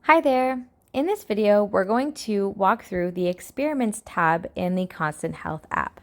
Hi there! In this video, we're going to walk through the Experiments tab in the Constant Health app.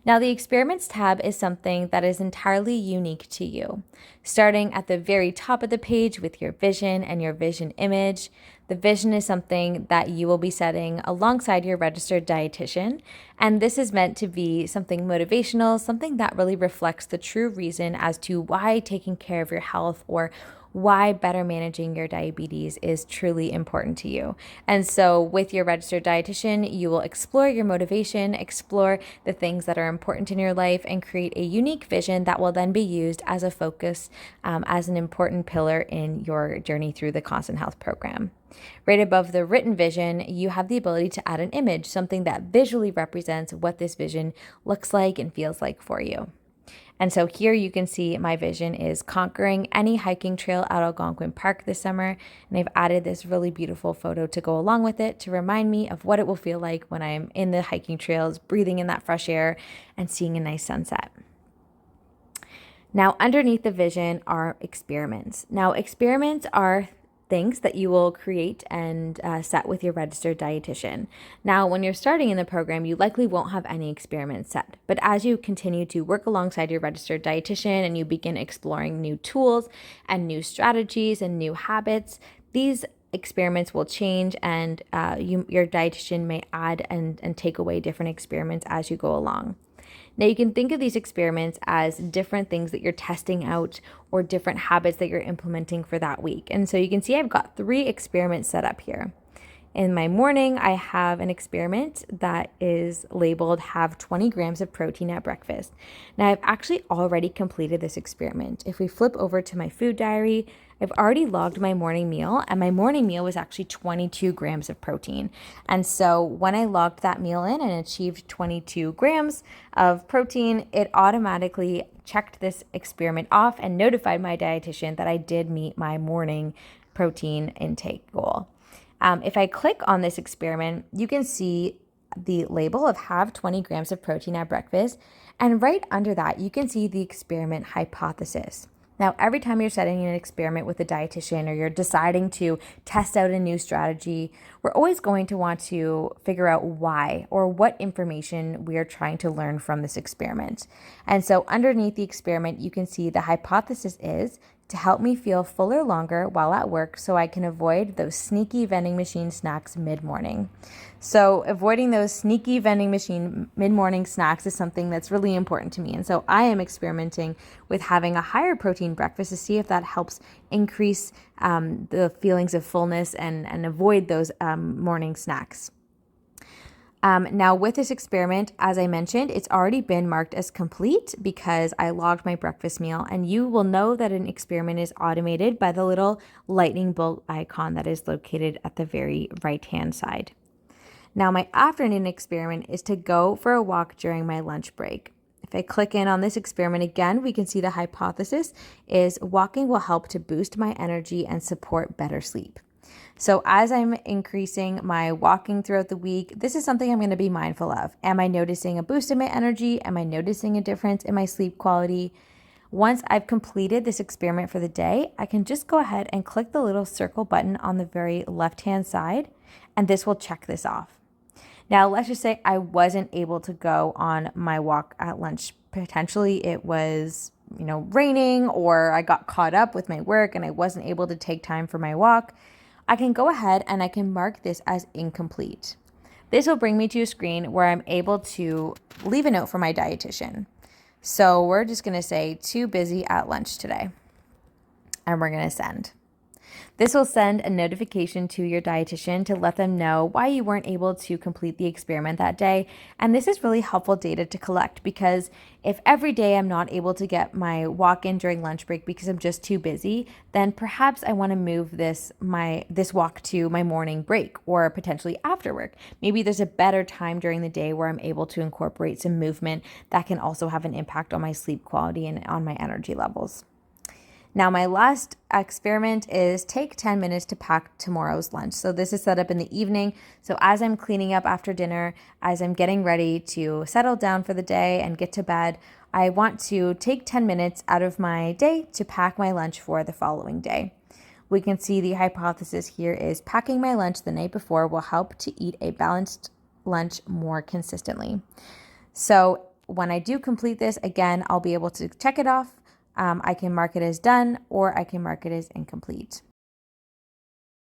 Now, the Experiments tab is something that is entirely unique to you. Starting at the very top of the page with your vision and your vision image, the vision is something that you will be setting alongside your registered dietitian, and this is meant to be something motivational, something that really reflects the true reason as to why taking care of your health or why better managing your diabetes is truly important to you. And so, with your registered dietitian, you will explore your motivation, explore the things that are important in your life, and create a unique vision that will then be used as a focus, as an important pillar in your journey through the Constant Health program. Right above the written vision, you have the ability to add an image, something that visually represents what this vision looks like and feels like for you. And so here you can see my vision is conquering any hiking trail at Algonquin Park this summer. And I've added this really beautiful photo to go along with it to remind me of what it will feel like when I'm in the hiking trails, breathing in that fresh air and seeing a nice sunset. Now, underneath the vision are experiments. Now, experiments are things that you will create and set with your registered dietitian. Now, when you're starting in the program, you likely won't have any experiments set. But as you continue to work alongside your registered dietitian and you begin exploring new tools and new strategies and new habits, these experiments will change, and your dietitian may add and take away different experiments as you go along. Now, you can think of these experiments as different things that you're testing out or different habits that you're implementing for that week. And so you can see I've got 3 experiments set up here. In my morning, I have an experiment that is labeled have 20 grams of protein at breakfast. Now, I've actually already completed this experiment. If we flip over to my food diary, I've already logged my morning meal, and my morning meal was actually 22 grams of protein. And so when I logged that meal in and achieved 22 grams of protein, it automatically checked this experiment off and notified my dietitian that I did meet my morning protein intake goal. If I click on this experiment, you can see the label of have 20 grams of protein at breakfast. And right under that, you can see the experiment hypothesis. Now, every time you're setting an experiment with a dietitian or you're deciding to test out a new strategy, we're always going to want to figure out why or what information we are trying to learn from this experiment. And so underneath the experiment, you can see the hypothesis is to help me feel fuller longer while at work so I can avoid those sneaky vending machine snacks mid-morning. So avoiding those sneaky vending machine mid-morning snacks is something that's really important to me. And so I am experimenting with having a higher protein breakfast to see if that helps increase the feelings of fullness and avoid those morning snacks. Now, with this experiment, as I mentioned, it's already been marked as complete because I logged my breakfast meal, and you will know that an experiment is automated by the little lightning bolt icon that is located at the very right-hand side. Now, my afternoon experiment is to go for a walk during my lunch break. If I click in on this experiment again, we can see the hypothesis is walking will help to boost my energy and support better sleep. So as I'm increasing my walking throughout the week, this is something I'm going to be mindful of. Am I noticing a boost in my energy? Am I noticing a difference in my sleep quality? Once I've completed this experiment for the day, I can just go ahead and click the little circle button on the very left-hand side, and this will check this off. Now, let's just say I wasn't able to go on my walk at lunch. Potentially it was, raining, or I got caught up with my work and I wasn't able to take time for my walk. I can go ahead and I can mark this as incomplete. This will bring me to a screen where I'm able to leave a note for my dietitian. So we're just going to say too busy at lunch today, and we're going to send. This will send a notification to your dietitian to let them know why you weren't able to complete the experiment that day. And this is really helpful data to collect, because if every day I'm not able to get my walk in during lunch break because I'm just too busy, then perhaps I want to move this walk to my morning break or potentially after work. Maybe there's a better time during the day where I'm able to incorporate some movement that can also have an impact on my sleep quality and on my energy levels. Now, my last experiment is take 10 minutes to pack tomorrow's lunch. So this is set up in the evening. So as I'm cleaning up after dinner, as I'm getting ready to settle down for the day and get to bed, I want to take 10 minutes out of my day to pack my lunch for the following day. we can see the hypothesis here is packing my lunch the night before will help to eat a balanced lunch more consistently. So when I do complete this, again, I'll be able to check it off. I can mark it as done, or I can mark it as incomplete.